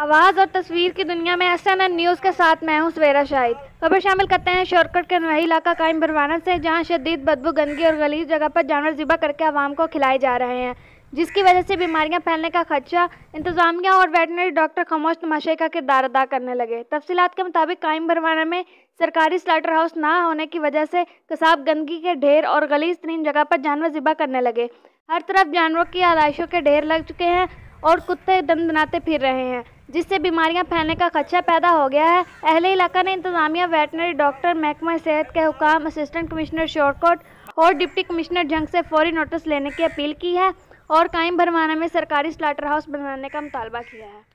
आवाज़ और तस्वीर की दुनिया में SNN न्यूज़ के साथ मैं हूं सवेरा शाहिद। खबर शामिल करते हैं शॉर्टकट के नवाही इलाका कायम बरवाना से, जहां शदीद बदबू, गंदगी और गलीज जगह पर जानवर ज़िबा करके आवाम को खिलाए जा रहे हैं, जिसकी वजह से बीमारियां फैलने का खदशा। इंतजामिया और वेटनरी डॉक्टर खामोश तमाशाई का किरदार अदा करने लगे। तफसीलात के मुताबिक कायम बरवाना में सरकारी स्लाटर हाउस ना होने की वजह से कसाब गंदगी के ढेर और गलीज तरीन जगह पर जानवर ज़िबा करने लगे। हर तरफ जानवरों की आलाइशों के ढेर लग चुके हैं और कुत्ते दंदनाते फिर रहे हैं, जिससे बीमारियां फैलने का खदशा पैदा हो गया है। अहले इलाका ने इंतजामिया, वेटनरी डॉक्टर, महकमा सेहत के हुकाम, असिस्टेंट कमिश्नर शॉर्टकट और डिप्टी कमिश्नर जंग से फौरी नोटिस लेने की अपील की है और कायम बरवाना में सरकारी स्लाटर हाउस बनाने का मुतालबा किया है।